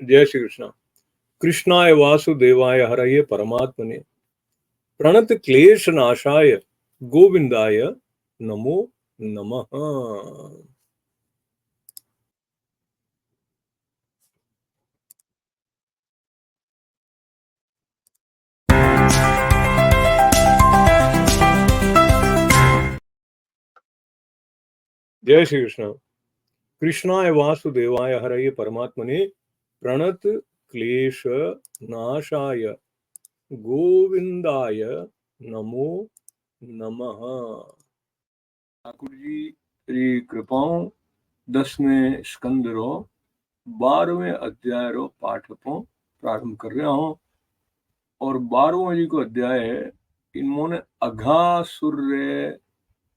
जय श्री कृष्ण। कृष्णाय वासुदेवाय हरये परमात्मने प्रणत क्लेश नाशाय गोविंदाय नमो नमः। जय श्री कृष्ण। कृष्णाय वासुदेवाय हरये परमात्मने प्रणत क्लेश नाशाय गोविंदाय नमो नमः। ठाकुर जी री कृपाओं 10वें स्कंद रो 12वें अध्याय रो पाठ को प्रारंभ कर रहा हूँ। और 12वां जी को अध्याय है इन्होंने अघासुर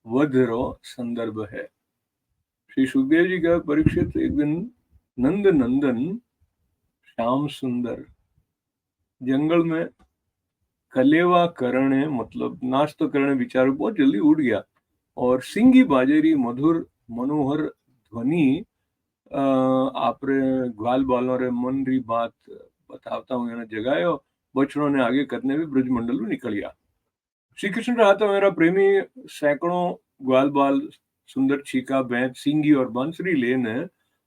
वध रो संदर्भ है। श्री सुखदेव जी का परीक्षित एक दिन नंद नंदन श्याम सुंदर जंगल में कलेवा करने मतलब नाश्तो करने विचार बहुत जल्दी उठ गया और सिंगी बाजेरी मधुर मनोहर ध्वनि आपरे ग्वाल बालों रे मन री बात बताता हूँ એને जगायो बचड़ों ने आगे करने भी ब्रजमंडल में निकल गया। श्री कृष्ण रहा था मेरा प्रेमी सैकड़ों ग्वाल बाल सुंदर चीका बैंत सिंगी और बंसरी लेने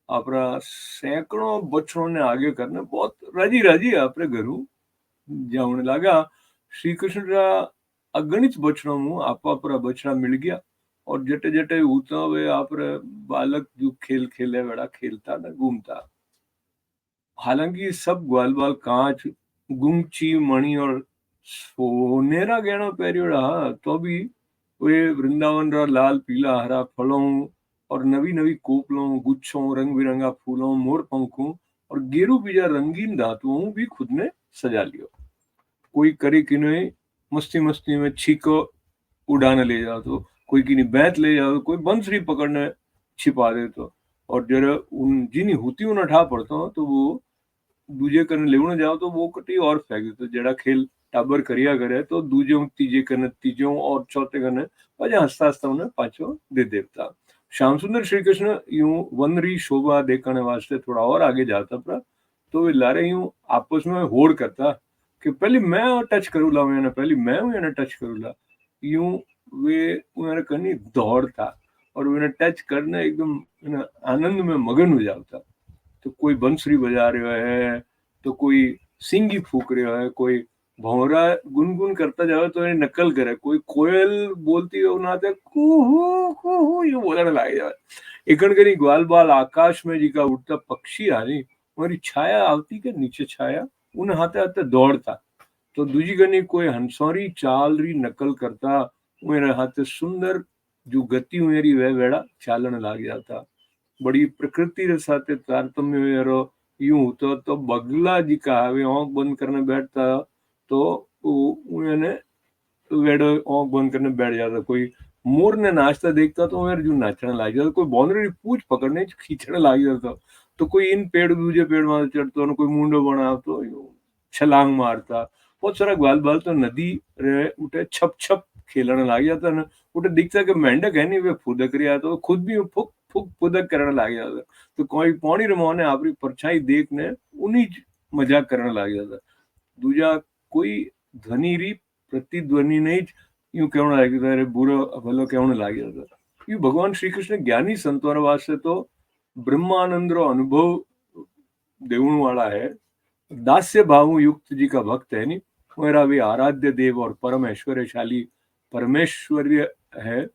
अपना सैकड़ों बचड़ों ने आगे करने बहुत राजी राजी आपरे घरू जाने लगा। श्री कृष्ण रा अगणित बचड़ों में आपा पर बचड़ा मिल गया और जटे जटे होता वे आप बालक जो खेल खेले बड़ा खेलता ना घूमता। हालांकि सब ग्वाल बाल कांच गुंगची मणि और सोनेरा गहना पहरियो रहा तो भी वे वृंदावन रा लाल पीला हरा फलों और नवी नवी कोपलों गुच्छों रंग बिरंगा फूलों मोर पंखों और गेरू बीजा रंगीन धातुओं भी खुद ने सजा लियो। कोई करे किने मस्ती मस्ती में छीको उड़ाने ले जाओ तो कोई किनी बैंत ले जाओ तो कोई बंसरी पकड़ने छिपा दे तो और जरा उन जिनी होती उन ठा पड़ता तो वो दूजे करने लेवने जाओ तो वो कटी और फेंक देते जड़ा खेल टाबर करिया करे तो दूजे तीजे करने तीजों और चौथे करने पाछे हंसता हंसता उन्हें पाछो दे देता। श्याम सुंदर श्री कृष्ण यूं वन री शोभा देखने वास्ते थोड़ा और आगे जाता पर तो वे लारे यूं आपस में होड़ करता कि पहले मैं टच करूँ ला मैंने पहले मैं हूँ यानी टच करूँ ला यूं वे उन्हें करनी दौड़ता और उन्हें टच करने एकदम आनंद में मगन हो जाता। तो कोई बंसरी बजा रहा है तो कोई सिंगी फूक रहा है कोई भौरा गुनगुन करता जाओ तो ये नकल करे कोई कोयल बोलती हो ना तो कुहू ये बोलने लग जाए। एकण करी ग्वाल बाल आकाश में जी का उड़ता पक्षी आ रही हमारी छाया आवती के नीचे छाया उन हाथे हाथे दौड़ता तो दूजी गनी कोई हंसौरी चाल री नकल करता मेरे हाथे सुंदर जो गति मेरी वह वेड़ा चालन लग जाता। बड़ी प्रकृति रे साथे तारतम्य वेरो यूं तो बगला जी का वे आंख बंद करने बैठता तो उन्हें वेड़ो आंख बंद करने बैठ जाता। कोई मोर ने नाचता देखता तो मेरे जो नाचने लग जाता कोई बौंदरी पूछ पकड़ने खींचने लग जाता तो कोई इन पेड़ दूजे पेड़ में चढ़ता कोई मुंडो बना तो छलांग मारता। बहुत सारा ग्वाल बाल तो नदी रे उठे छप छप खेलने लग जाता ना उठे दिखता कि मेंढक है नहीं वे फुदक रहा तो खुद भी फुक फुक फुदक करने लग जाता तो कोई पानी रमाने आपकी परछाई देखने उन्हीं मजाक करने लग जाता। दूजा कोई ध्वनि री प्रतिध्वनि नहीं यूं कहने लग जाता अरे बुरो भलो कहने लग जाता। यूं भगवान श्री कृष्ण ज्ञानी संतों वास्ते तो ब्रह्मानंद रो अनुभव देवण वाला है। दास्य भाव युक्त जी का भक्त है नहीं मेरा भी आराध्य देव और परम ऐश्वर्यशाली परमेश्वर्य है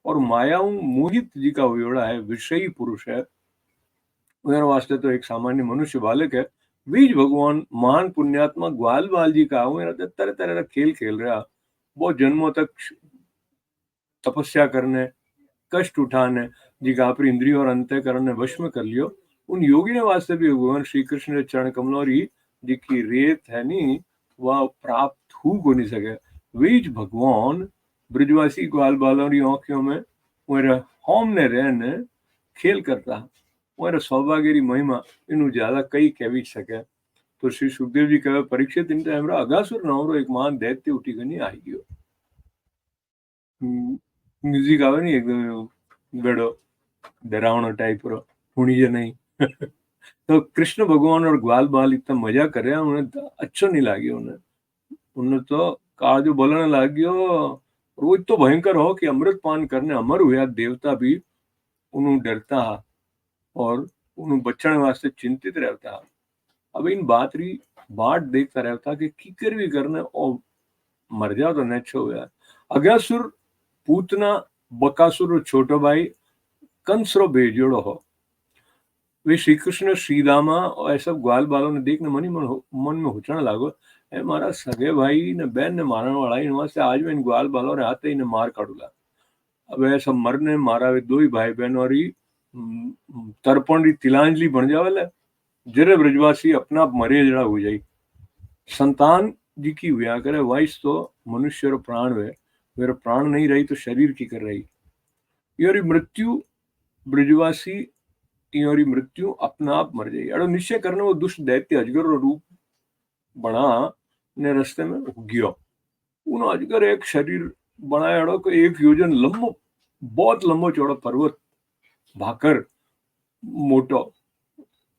और मायाऊ मोहित जी का वियोड़ा है विषयी पुरुष है। उधर वास्ते तो एक सामान्य मनुष्य बालक है। बीज भगवान महान पुण्यात्मा ग्वाल बाल जी का मेरा तो तरह तरह का खेल खेल रहा बहुत जन्मों तक तपस्या करने कष्ट उठाने जी का अपनी इंद्रियों और अंतःकरण ने वश में कर लियो। उन योगी ने वास्ते भी भगवान श्री कृष्ण के चरण कमलों री जी की रेत है नी वह प्राप्त हो को नहीं सके। बीज भगवान ब्रजवासी ग्वाल बालों री आंखों में मेरा होम ने रहने खेल करता मेरा सौभाग्य री महिमा इनु ज्यादा कई कह भी सके। तो श्री सुखदेव जी कहे परीक्षित इन टाइम अगासुर नाम रो एक महान दैत्य उठी गनी आई गयो। म्यूजिक आवे नहीं एकदम बेड़ो डरावनो टाइप रो हुणी जे नहीं तो कृष्ण भगवान और ग्वाल बाल इतना मजा कर रहे हैं, उन्हें अच्छो नहीं लगे। उन्हें तो काजो बोलने लग गयो, वो इतो भयंकर हो कि अमृत पान करने अमर हुआ देवता भी उन्हें डरता है और उन्हें बचने वास्ते चिंतित रहता है। अब इन बाट देखता रहता कि कीकर भी करने और मर जाओ तो नेचो हुआ। अगासुर पूतना बकासुर रो छोटो भाई कंस रो भेजोड़ो हो। वे श्री कृष्ण श्रीदामा और ऐसा ग्वाल बालों ने देखने मन में हुचना लागो, ए मारा सगे भाई ने बहन ने मारने वाला इन वास्ते आज मैं इन ग्वाल बालों रे हाथे इन्हें मार काटूला। अब ऐसा मरने मारा वे दो ही भाई बहन और ही तर्पण री तिलांजलि बन जावे, जरे ब्रजवासी अपना आप मरे जड़ा हो जाई। संतान जी की व्या करे वाइस तो मनुष्य रो प्राण वे, मेरा प्राण नहीं रही तो शरीर की कर रही। योरी मृत्यु ब्रजवासी योरी मृत्यु अपना आप मर जाई। अड़ो निश्चय करने वो दुष्ट दैत्य अजगर रो रूप बना ने रस्ते में गयो। उन अजगर एक शरीर बनाया अड़ो को 1 योजन लंबो, बहुत लंबो चौड़ो पर्वत भाकर मोटो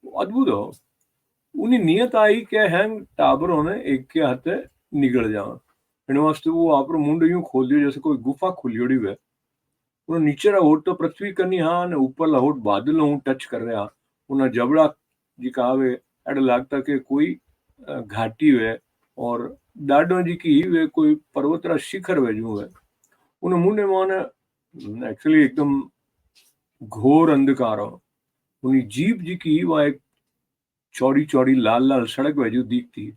अद्भुत हो। उन्हें नियत आई के हैं टाबरों ने एक के हाथे निकल जाओ। इन वास्ते वो आप मुंड यूं खोल दियो जैसे कोई गुफा खुलियोड़ी हुए। उन्हें नीचे होट तो पृथ्वी करनी हाँ ने ऊपर लाहोट बादल हूं टच कर रहा। उन्हें जबड़ा जी का आवे ऐड लगता कि कोई घाटी हुए और डाडो जी की ही वे कोई पर्वतरा शिखर वे जो है। उन्हें मुंडे माने एक्चुअली एकदम घोर अंधकार हो। उन्हें जीप जी की ही वह एक चौड़ी चौड़ी लाल लाल सड़क वे जो दिखती।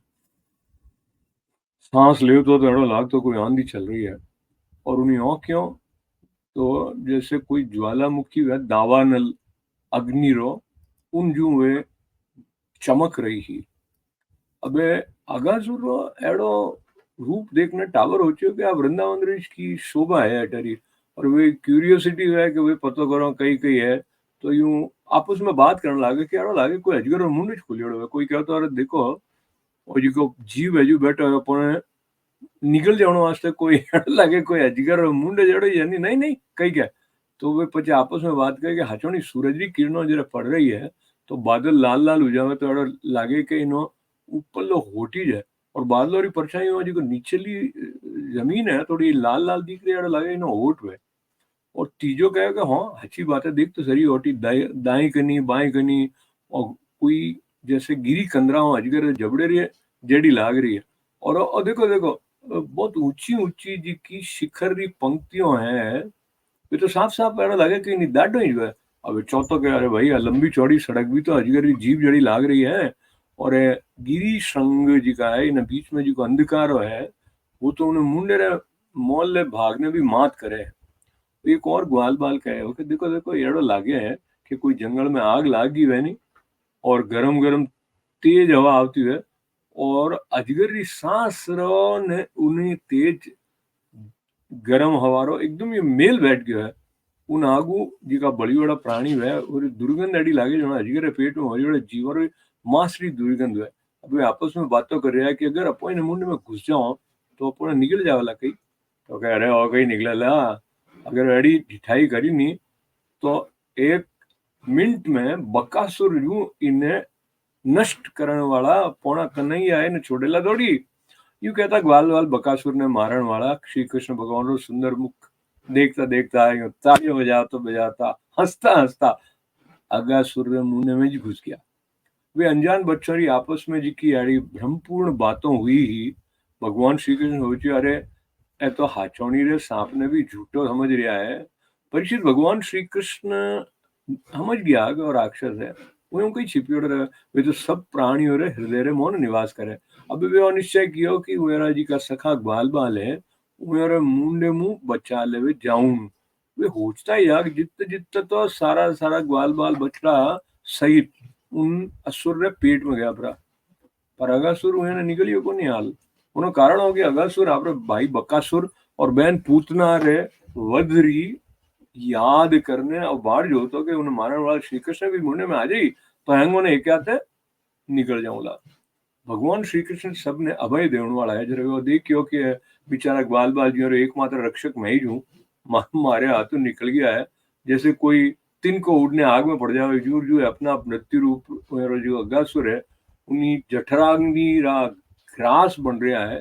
सांस ले तो एड़ो लाग तो कोई आंधी चल रही है। और उन्हें क्यों तो जैसे कोई ज्वालामुखी व दावानल अग्नि रो उन जू वे चमक रही ही। अबे अगासुर रो एड़ो रूप देखने टावर हो चुके आप वृंदावन ऋषि की शोभा है अटरी। और वे क्यूरियोसिटी है कि वे पतो करो कई कई है तो यूं आपस में बात करने लागे कि एड़ो लागे कोई अजगर और मुंड खुलियोड़ो है। कोई कहता अरे देखो और जी को जीव है जो बैठो है अपन निकल जाने वास्ते कोई लगे कोई अजगर और मुंड जड़ो यानी नहीं नहीं कई क्या। तो वे पचे आपस में बात करे कि हाचोनी सूरज की किरणों जरा पड़ रही है तो बादल लाल लाल हो जावे तो एड़ो लागे कि इनो ऊपर लो होटी जाए। और बादलों की परछाई में जो नीचली जमीन है थोड़ी लाल लाल दिख रही है लगे इनो होट हुए। और तीजो कहे कि हाँ अच्छी बात है देख तो सही होटी दाई कनी बाई कनी और कोई जैसे गिरी कंदरा हो अजगर जबड़े रही है जेडी लाग रही है। और देखो देखो बहुत ऊंची ऊंची जी की शिखर री पंक्तियों है। ये तो साफ साफ ऐसा लगे कि नहीं दाडो ही जो है। अब चौथो के अरे भाई लंबी चौड़ी सड़क भी तो अजगर की जीभ जड़ी लाग रही है। और गिरी श्रृंग जी का है इन बीच में जो अंधकार है वो तो उन्हें मुंडे रे मोल भागने भी मात करे। एक और ग्वाल बाल कहे हो कि देखो देखो एड़ो लागे है कि कोई जंगल में आग लागी है नहीं और गरम गरम तेज हवा आती है और अजगर की सांस रो ने उन्हें तेज गरम हवारो एकदम ये मेल बैठ गया है। उन आगू जी का बड़ी बड़ा प्राणी है और दुर्गंध अड़ी लागे जो अजगर पेट में बड़ी बड़े जीवर मांस री दुर्गंध है। अब वे आपस में बातों कर रहा है कि अगर अपन मुंड में घुस जाओ तो अपन निकल जावेला कहीं। तो कह रहे हो कहीं निकलेला अगर अड़ी ढिठाई करी नहीं तो 1 मिनट में बकासुर यूं इन्हें नष्ट करने वाला पौना कन्हैया है ने छोड़ेला दौड़ी। यूं कहता ग्वाल वाल बकासुर ने मारण वाला श्री कृष्ण भगवान रो सुंदर मुख देखता देखता यूं तालियां बजाता बजाता हंसता हंसता अगासुर रे मुंह में जी घुस गया। वे अनजान बच्चों की आपस में जी की यारी भ्रमपूर्ण बातों हुई ही भगवान श्री कृष्ण सोचे अरे ए तो हाचौनी रे सांप ने भी झूठो समझ रहा है। परीक्षित भगवान श्री कृष्ण समझ गया कि वो राक्षस है वो यूं कहीं छिपियोड़ रहे। वे तो सब प्राणियों रे हृदय रे मौन निवास करे। अब वे और निश्चय कियो कि वेरा जी का सखा ग्वाल बाल है वेरे मुंडे मुंह बचा लेवे जाऊं। वे होचता ही याग जितने जितने तो सारा सारा ग्वाल बाल बचड़ा सहित उन असुर रे पेट में गया भरा। पर अगासुर उन्हें निकलियो को नहीं हाल। उन्हें कारण हो गया अगासुर आप भाई बकासुर और बहन पूतना रे वधरी याद करने और बाढ़ जो तो कि उन्हें मारने वाला श्री कृष्ण भी मुंडे में आ जाई तो हैंगो ने एक आते निकल जाऊंगा। भगवान श्री कृष्ण सब ने अभय देने वाला है जरा वो देखियो कि बेचारा ग्वाल बाल जी और एकमात्र रक्षक मैं ही हूँ मारे हाथों निकल गया है जैसे कोई तिनको उड़ने आग में पड़ जावे जूर जू अपना मृत्यु रूप मेरा जो अगासुर है उन्हीं जठराग्नि रा ग्रास बन रहा है।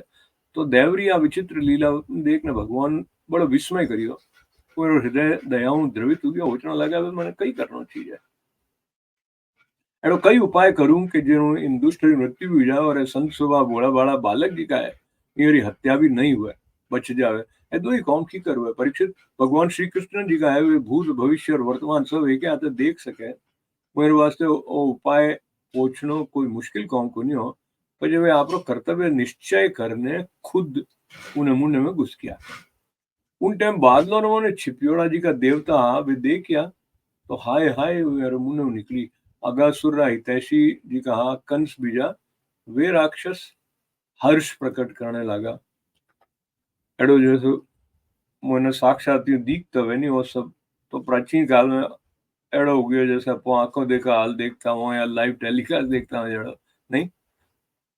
तो देवरी आ विचित्र लीला देखने भगवान बड़ो विस्मय करियो। मेरो हृदय दयाऊ द्रवित हो गया। होचना लगा मैंने कई करना चाहिए एड़ो कई उपाय करूं कि जो इन दुष्ट मृत्यु भी जाए और संत स्वभाव भोला भाला बालक जी का है मेरी हत्या भी नहीं हुए बच जावे। ए दो ही कौन की करवे परीक्षित भगवान श्री कृष्ण जी का है वे भूत भविष्य और वर्तमान सब एक आते देख सके। मेरे वास्ते ओ उपाय पूछनो कोई मुश्किल काम को नहीं हो पर जब आपरो कर्तव्य निश्चय करने खुद उन्हें मुन्ने में घुस गया। उन टाइम बादलों ने छिपियोड़ा जी का देवता वे देखिया तो हाय हाय मेरे मुंह में निकली अगासुर हितैषी जी कहा कंस बीजा वे राक्षस हर्ष प्रकट करने लगा। एडो जैसे मैंने साक्षात दिखता वे नहीं वो सब तो प्राचीन काल में एड़ो हो गया जैसे अपो आंखों देखा हाल देखता हूँ या लाइव टेलीकास्ट देखता हूँ जड़ो नहीं।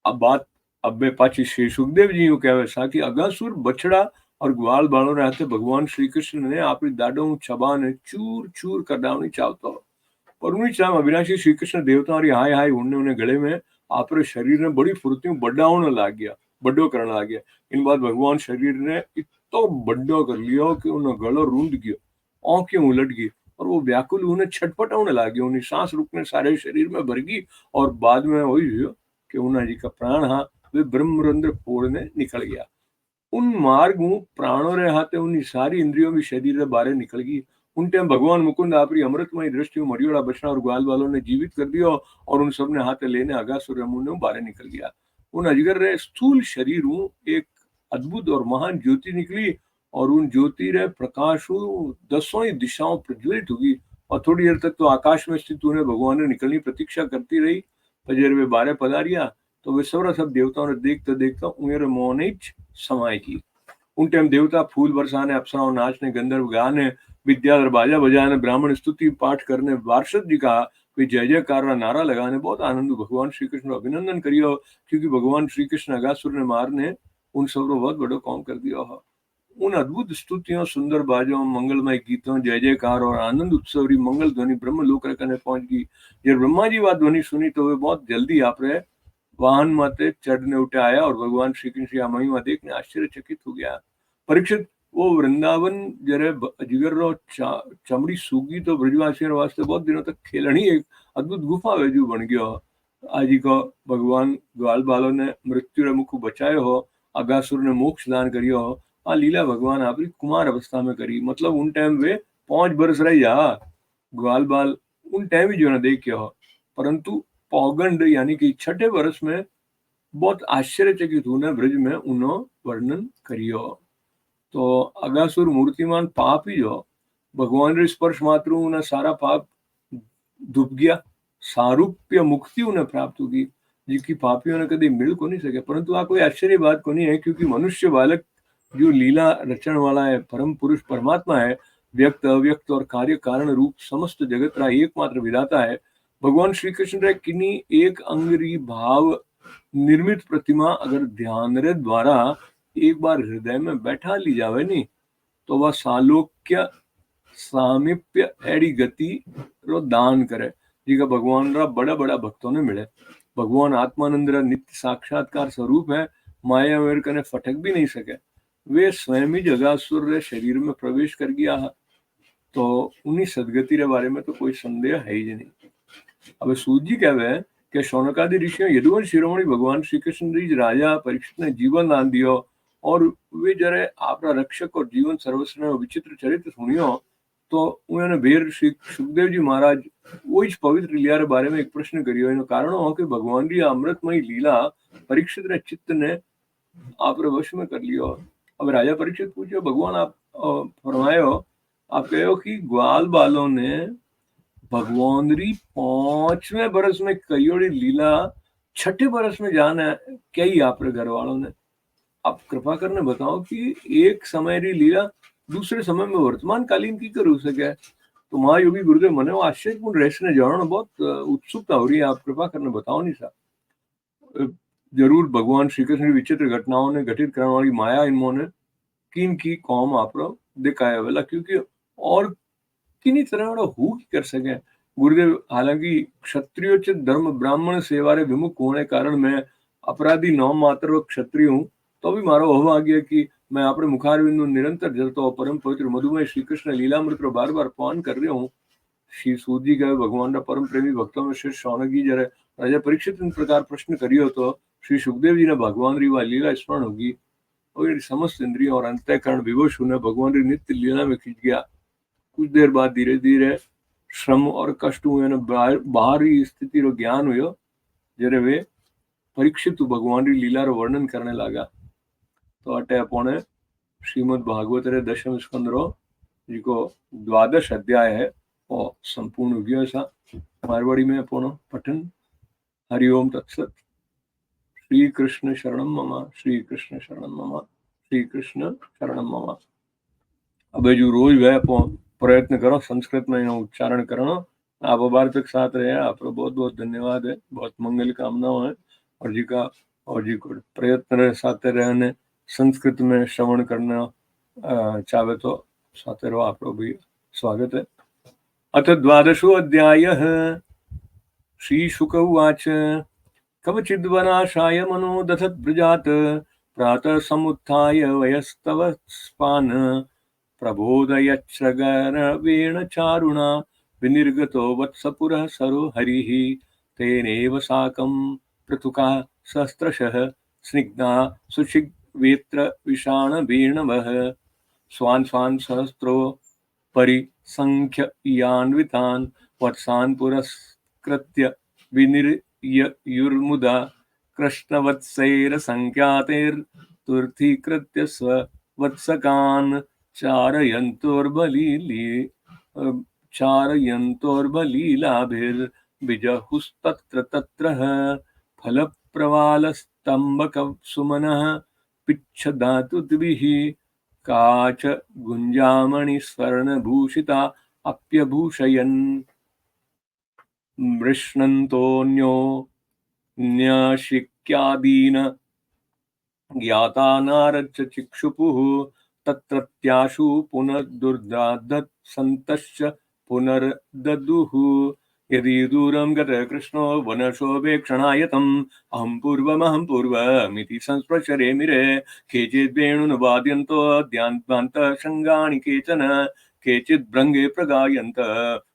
अब बात अबे पाची श्री सुखदेव जी यूं कहवे सा कि अगासुर बछड़ा और ग्वाल बालों रहते भगवान श्री कृष्ण ने अपनी दाढ़ों छबाने चूर चूर कर डालनी चाहता हो पर उन्हीं टाइम अविनाशी श्री कृष्ण देवता और हाय हाय उन्हें उन्हें गले में आपरे शरीर ने बड़ी फुर्तियों बड्डा होने लग गया बड्डो करने लग गया। इन बात भगवान शरीर ने इतो बड्डो कर लिया कि उन्हें गलो रूंध गया आंखें उलट गई और वो व्याकुल उन्हें छटपट होने लग गया उन्हें सांस रुकने सारे शरीर में भर गई और बाद में वही हुआ कि उन्हें जी का प्राण हाँ वे ब्रह्मरंध्र फोड़ने निकल गया। उन मार्ग प्राणों रे हाथे उन्हीं सारी इंद्रियों भी शरीर रे बाहर निकल गई। उन टाइम भगवान मुकुंद आपरी अमृतमय दृष्टि मरियोड़ा बछड़ा और ग्वाल वालों ने जीवित कर दिया और उन सब ने हाथे लेने अगासुर मुंह ने बाहर निकल गया। उन अजगर रे स्थूल शरीर एक अद्भुत और महान ज्योति निकली और उन ज्योति रे प्रकाश दसों ही दिशाओं प्रज्वलित होगी और थोड़ी देर तक तो आकाश में स्थित उन्हें भगवान ने निकलनी प्रतीक्षा करती रही। पजेर वे बारे पधारिया तो वे सब देवताओं ने देखता देखता उमेर मोहन समाय की। उन टाइम देवता फूल बरसाने अप्सराओं नाचने गंधर्व गाने विद्याधर बाजा बजाने ब्राह्मण स्तुति पाठ करने वार्षद जी का वे जय जयकार नारा लगाने बहुत आनंद भगवान श्री कृष्ण अभिनंदन करियो क्योंकि भगवान श्री कृष्ण अगासुर ने मारने उन सब बहुत बड़ो काम कर दिया हो। उन अद्भुत स्तुतियों सुंदर बाजों मंगलमय गीतों जय जयकार और आनंद उत्सव मंगल ध्वनि ब्रह्म लोक रखने पहुंच गई। जब ब्रह्मा जी बात ध्वनि सुनी तो वे बहुत जल्दी आप रहे वाहन माते चढ़ने उठे आया और भगवान श्री कृष्ण की महिमा देखने आश्चर्यचकित हो गया। परीक्षित वो वृंदावन जरे अजगर रो चमड़ी सूगी तो ब्रजवासियों वास्ते बहुत दिनों तक खेलनी एक अद्भुत गुफा वेजू बन गयो। आज को भगवान ग्वाल बालों ने मृत्यु रे मुख बचायो हो अगासुर ने मोक्ष दान करियो हो आ लीला भगवान आपरी कुमार अवस्था में करी मतलब उन टाइम वे 5 बरस रही जा ग्वाल बाल उन टाइम ही जो ना देखियो हो परंतु पौगंड यानी कि छठे वर्ष में बहुत आश्चर्यचकित होने ब्रज में उन्हों वर्णन करियो। तो अगासुर मूर्तिमान पाप ही जो भगवान रे स्पर्श मात्र उन्हें सारा पाप डूब गया सारूप्य मुक्ति उन्हें प्राप्त होगी जिसकी पापियों ने कभी मिल को नहीं सके। परंतु आ कोई आश्चर्य बात को नहीं है क्योंकि मनुष्य बालक जो लीला रचन वाला है परम पुरुष परमात्मा है व्यक्त अव्यक्त और कार्य कारण रूप समस्त जगत रा एकमात्र विधाता है। भगवान श्री कृष्ण रे किन्हीं एक अंगरी भाव निर्मित प्रतिमा अगर ध्यान रे द्वारा एक बार हृदय में बैठा ली जावे नहीं तो वह सालोक्य सामीप्य एड़ी गति रो दान करे जी का भगवान रा बड़ा बड़ा भक्तों ने मिले। भगवान आत्मानंद रा नित्य साक्षात्कार स्वरूप है माया वेर कने फटक भी नहीं सके वे स्वयं ही जगासुर रे शरीर में प्रवेश कर गया है तो उन्हीं सदगति रे बारे में तो कोई संदेह है ही नहीं। अब सूत जी कहवे कि शौनकादि ऋषियों यदुवंश शिरोमणि भगवान श्री कृष्ण जी राजा परीक्षित ने जीवन दान दियो और वे जरे आपरा रक्षक और जीवन सर्वस्व ने विचित्र चरित्र सुनियो तो उन्होंने बेर श्री सुखदेव जी महाराज वो इस पवित्र लीला रे बारे में एक प्रश्न करियो इन कारण हो कि भगवान जी अमृतमय लीला परीक्षित रे चित्त ने आप रे वश में कर लियो। अब राजा परीक्षित पूछो भगवान आप फरमायो आप कहो कि ग्वाल बालों ने भगवान री 5वें बरस में कईयोड़ी लीला छठे बरस में जाना क्या ही आप रे घर वालों ने आप कृपा करने बताओ कि एक समय री लीला दूसरे समय में वर्तमान कालीन की करू सके। तो महायोगी गुरुदेव मने वो आश्चर्यपूर्ण रहस्य जानना बहुत उत्सुकता हो रही है आप कृपा करने बताओ नहीं सा। जरूर भगवान श्री कृष्ण विचित्र घटनाओं ने घटित करने वाली माया इन्होंने किन की कौम आप दिखाया वाला क्योंकि और किनी तरह हूँ की कर सके। गुरुदेव हालांकि क्षत्रियोचित धर्म ब्राह्मण सेवारे विमुख होने कारण मैं अपराधी नौ मात्र क्षत्रिय हूँ, तो भी मारो अभाग्य कि मैं अपने मुखारविंद निरंतर जलता परम पवित्र मधुमय श्री कृष्ण लीलामृत बार बार पान कर रहा हूँ। श्री सूजी गए भगवान परम प्रेमी भक्तों में श्री शौनकी जरे राजा परीक्षित इन प्रकार प्रश्न करियो तो श्री सुखदेव जी ने भगवान री लीला स्मरण होगी और समस्त इंद्रियों और अंतःकरण विवश होने भगवान री नित्य लीला में खिंच गया। कुछ देर बाद धीरे धीरे श्रम और कष्ट हुए बाहरी स्थिति रो ज्ञान हुयो, जरे वे परीक्षित भगवान री लीला रो वर्णन करने लगा। तो अटे अपने श्रीमद् भागवत रे दशम स्कंद रो जी को 12 अध्याय है और संपूर्ण हो गया सा मारवाड़ी में अपनो पठन। हरिओम तत्सत। श्री कृष्ण शरणम मम, श्री कृष्ण शरणम मम, श्री कृष्ण शरणम मम। अब जो रोज वह प्रयत्न करो संस्कृत में उच्चारण करना। आप बार तक साथ रहे, आपको बहुत बहुत धन्यवाद है, बहुत मंगल कामनाओं है। और जी का और जी को प्रयत्न साथ रहने संस्कृत में श्रवण करना चाहे तो साथ रहो, आप भी स्वागत है। अथ 12 अध्यायः। श्रीशुक उवाच कवचिद्वनाशाय मनो दधद्ब्रजात् प्रातः समुत्थाय वयस्तव स्पान् प्रबोधयच्छ्रगरवेण चारुणा विनिर्गतो वत्सपुरः सरो हरिः तेनेव साकं पृथुका सहस्रशः स्निग्धा सुशिग्वेत्र विषाणवीर्णवः स्वान् स्वान् सहस्रो परिसंख्यान्वितान् वत्सान् पुरस्कृत्य विनिर्ययुर्मुदा कृष्णवत्सैरसंख्यातैर्तुर्थीकृत्य स्ववत्सकान् चारयन्तोर्बलीलाभिर्विजहुस्तत्र तत्रः फलप्रवालस्तम्भकसुमनः पिच्छदातुद्भिः काच गुञ्जामणिस्वर्णभूषिता अप्यभूषयन् मृष्णन्तोऽन्यो न्यशिक्यादीन ज्ञाता नारच्च चिक्षुपुः तत्रत्याशु पुनर्दुर्दादत् सन्तश्च पुनर्ददुः यदि दूरं गतः कृष्णो वनशोभेक्षणायतम् अहं पूर्वमिति संस्पृशरेमिरे केचिद्वेणुनुवाद्यन्तो द्यान्तान्तशृङ्गाणि केचन केचिद्भृङ्गे प्रगायन्त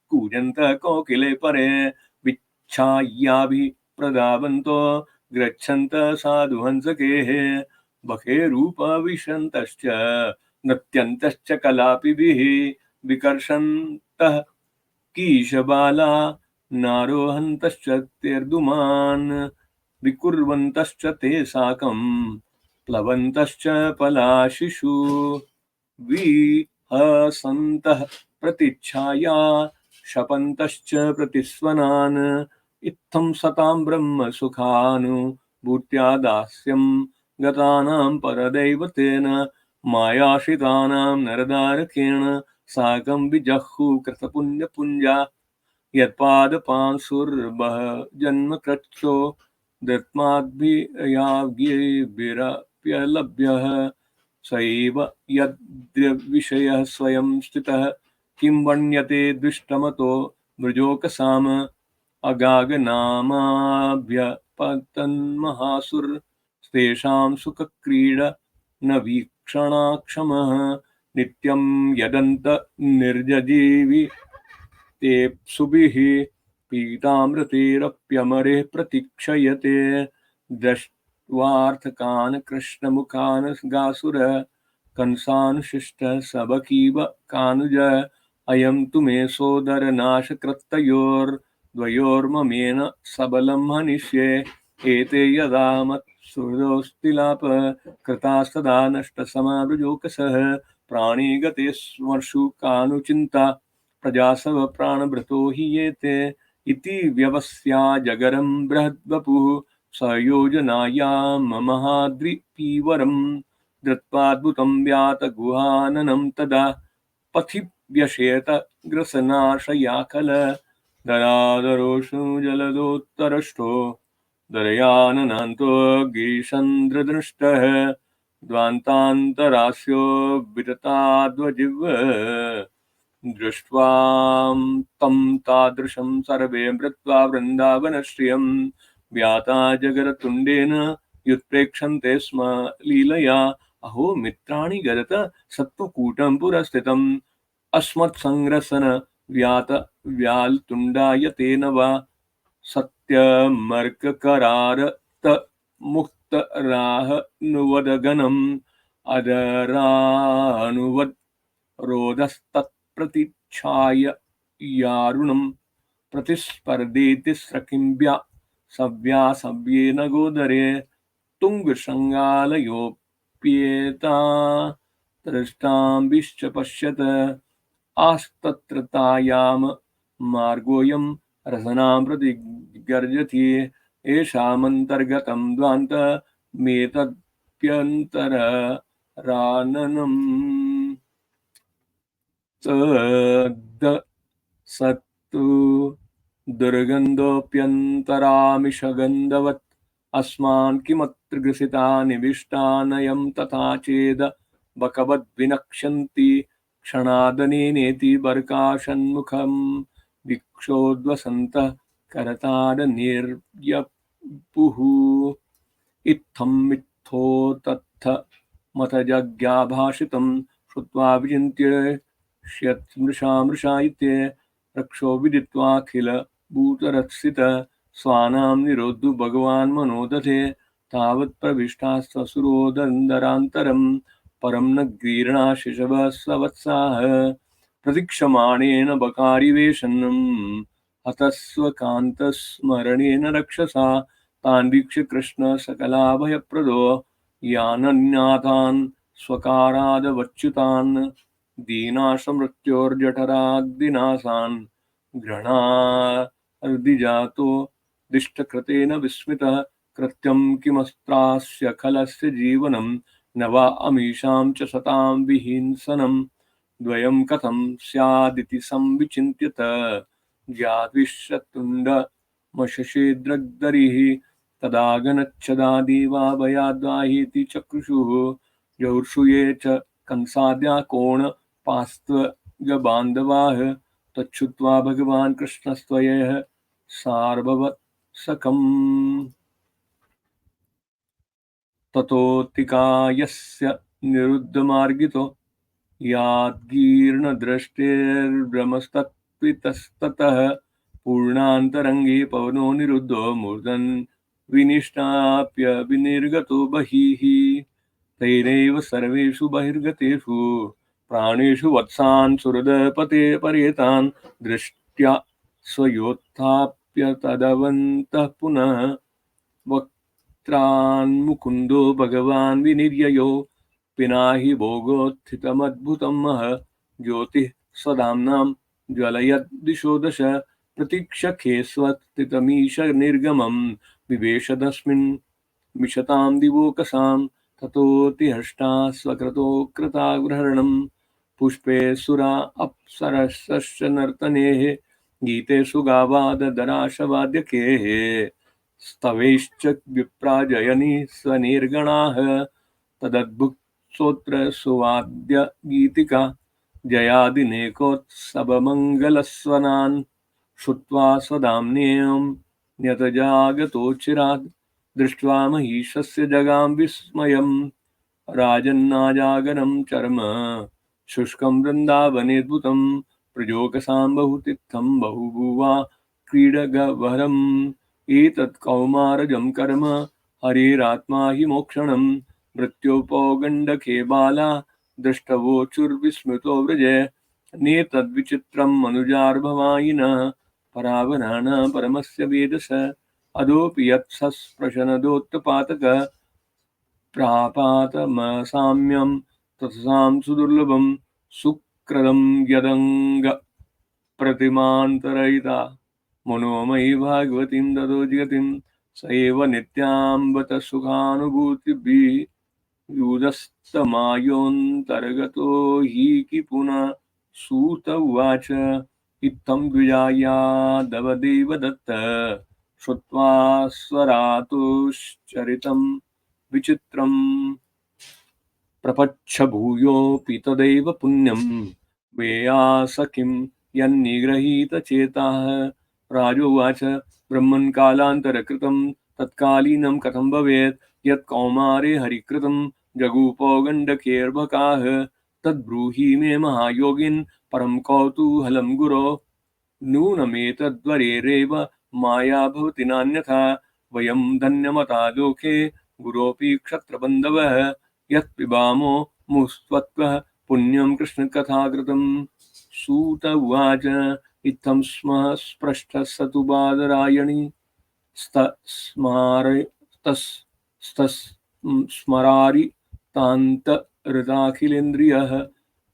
कूजन्त कोकिले परे विच्छाय्याभिप्रदावन्तो गच्छन्त साधुहंसकेः बकेरूपविशन्तश्च नृत्यन्तश्च कलापिभिः विकर्षन्तः कीशबाला नारोहन्तश्च तेर्दुमान् विकुर्वन्तश्च ते साकं प्लवन्तश्च पलाशिषु विहसन्तः प्रतिच्छाया शपन्तश्च प्रतिस्वनान् इत्थं सतां ब्रह्म सुखानुभूत्या दास्यं गतानां परदैवतेन मायाश्रितानां नरदारकेण साकं विजह्युः कृतपुण्यपुञ्जा यत्पादपांसुर्बह जन्मकृच्छो दत्माद्भियाज्ञैर्भिरप्यलभ्यः सैव यद्विषयः स्वयं स्थितः किं वर्ण्यते दुष्टमतो मृजोकसाम अगागनामाभ्यपतन्महासुरस्तेषां सुखक्रीड न वीक्षणाक्षमः नित्यं यदन्त निर्जजीवि तेप्सुभिः पीतामृतेरप्यमरे प्रतीक्षयते दृष्ट्वार्थकान् कृष्णमुखान् गासुरः कंसानुशिष्टः सबकीव कानुज अयं तु मे सोदरनाशकृतयोर्द्वयोर्ममेन सबलं हनिष्ये एते यदा मत्सुहृदोऽस्तिलाप कृतास्तदा नष्टसमावृजोकसः प्राणी गते स्मर्षु कानुचिन्ता प्रजासव प्राणभृतो हि येते इति व्यवस्या जगरं बृहद्वपुः सयोजनायां महाद्रिपीवरम् धृत्वाद्भुतं व्यातगुहाननं तदा पथि व्यशेत ग्रसनाशयाकल दरादरोषु जलदोत्तरष्टो दरयाननान्तो गिरिशन्द्रदृष्टः द्वान्तान्तरास्यो वितताद्वजिह्व दृष्ट्वा तं तादृशं सर्वे मृत्वा वृन्दावनश्रियं व्याता जगरतुण्डेन युत्प्रेक्षन्ते स्म लीलया। अहो मित्राणि गदत सत्त्वकूटं पुरस्थितम् अस्मत्संग्रसन व्यात व्याल्तुण्डाय तेन वा सत्यमर्ककरारत मुक्तराहनुवदगनम् अदरानुवद रोदस्तत्प्रतिच्छाय यारुणम् प्रतिस्पर्धेति स्रकिम्ब्या सव्यासव्येन गोदरे तुङ्गशृङ्गालयोऽप्येता दृष्टाम्बिश्च पश्यत आस्तत्र तायाम मार्गोऽयं रसनां प्रति गर्जति येषामन्तर्गतं द्वान्तमेतद्भ्यन्तराननम् तद् सत्तु दुर्गन्धोऽप्यन्तरामिषगन्धवत् अस्मान् किमत्र ग्रसिता निविष्टानयं तथा चेद बकवद्विनक्ष्यन्ति क्षणादनेनेति बर्काषन्मुखं दिक्षोद्वसन्तः करताडनिर्यपुः इत्थं मिथ्योतत्थ मतजज्ञाभाषितं श्रुत्वा विचिन्त्य मृषा इत्ये रक्षो विदित्वाखिल भूतरत्सित स्वानां निरोद्धु भगवान् मनोदधे तावत् प्रविष्टास्तसुरोदन्दरान्तरं परं न गीर्णा शिशवः सवत्साः प्रतीक्षमाणेन बकारिवेशनम् हतस्वकान्तस्मरणेन रक्षसा तान् वीक्ष्य कृष्ण सकलाभयप्रदो यानन्नाथान् स्वकारादवच्युतान् दीनाशमृत्योर्जठराग्दिनाशान् घृणार्दिजातो दिष्टकृतेन विस्मितः कृत्यं किमस्त्रास्य खलस्य जीवनं न वा अमीषां च सतां विहिंसनं द्वयं कथं स्यादिति संविचिन्त्यत ज्ञाद्विश्वतुण्डमशशेद्रग्दरिः तदा गनच्छदा देवा भयाद्वाहीति चक्रुषुः जौर्षुये च कंसाद्या कोणपास्त्वगबान्धवाः तच्छ्रुत्वा भगवान् कृष्णस्त्वयः सार्भवत्सकम् ततोऽतिकायस्य निरुद्धमार्गितो याद्गीर्णदृष्टेर्भ्रमस्तत्वितस्ततः पूर्णान्तरङ्गे पवनो निरुद्धो मूर्धन् विनिष्टाप्यविनिर्गतो बहिः तैरेव सर्वेषु बहिर्गतेषु प्राणेषु वत्सान् सुहृदपते पर्येतान् दृष्ट्या स्वयोत्थाप्य तदवन्तः पुनः वक्त्रान्मुकुन्दो भगवान् विनिर्ययो पिनाहि भोगोत्थितमद्भुतं महः ज्योतिः स्वधाम्नां ज्वलयद्दिशो दश प्रतीक्षखे स्वस्थितमीश निर्गमं विवेश तस्मिन् मिषतां दिवोकसां ततोऽतिहष्टा स्वक्रतो कृताग्रहणम् पुष्पे सुरा अप्सरसश्च नर्तनेः गीतेषु गावादराशवाद्यकेः स्तवैश्च विप्राजयनि स्वनिर्गणाः तदद्भुतस्तोत्र सुवाद्य गीतिका जयादिनेकोत्सवमङ्गलस्वनान् श्रुत्वा स्वदाम्नेयं न्यतजागतोचिरात् दृष्ट्वा महिषस्य जगां विस्मयम् राजन्नाजागरं चर्म शुष्कं वृन्दावनेद्भुतं प्रजोकसां बहुतीर्थं बहुभुवा क्रीडगवरम् एतत् कौमारजं कर्म हरेरात्मा हि मोक्षणम् मृत्योपौगण्डके बाला दृष्टवोचुर्विस्मृतो व्रजे नेतद्विचित्रं मनुजार्भवायिनः परावराण परमस्य वेदस अदोऽपि यत्सस्प्रशनदोत्तपातक प्रापातमसाम्यं तत्सां सुदुर्लभं सुकृदं यदङ्ग प्रतिमान्तरयिता मनोमयी भागवतीं ददो जगतिं स एव नित्याम्बत सुखानुभूतिभिः युधस्तमायोऽन्तर्गतो हि पुनः सूत उवाच इत्थं द्विजायादवदेव दत्त श्रुत्वा स्वरातुश्चरितं विचित्रम् प्रपच्छ भूयोऽपि तदैव पुण्यम् वेया सखिं यन्निगृहीतचेताः। राजोवाच ब्रह्मन् कालान्तरकृतं तत्कालीनं कथं भवेत् यत् कौमारे हरिकृतं जगूपो गण्डकेर्भकाः। तद्ब्रूहि मे महायोगिन् परं कौतूहलं गुरो। नूनमेतद्वरेरेव माया भवति नान्यथा। वयं धन्यमता लोके गुरोऽपि क्षत्रबन्धवः। यत् पिबामो मुस्त्वत्वः पुण्यं कृष्णकथाकृतम्। सूत उवाच इत्थं स्पृष्टः स तु बादरायणी स्मरारितान्तरदाखिलेन्द्रियः।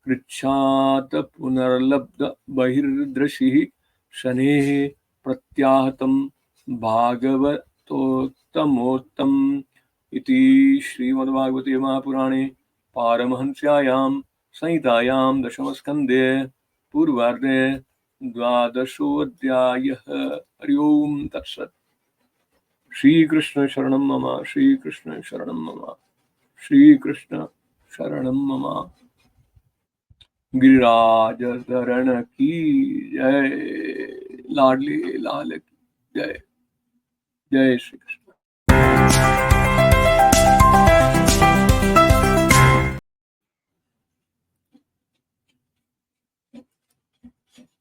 कृच्छात पुनर्लब्ध बहिर्दृशिः शनेः प्रत्याहतं भागवतोत्तमोत्तम। इति श्रीमद्भागवते महापुराणे पारमहंस्यायां संहितायां दशमस्कन्धे पूर्वार्धे द्वादशोऽध्यायः। हरि ओम तत्सत्। श्रीकृष्ण शरणं मम, श्रीकृष्ण शरणं मम, श्रीकृष्ण शरणं मम। गिरिराज धरण की जय, लाडली लाल की जय। जय श्री कृष्ण।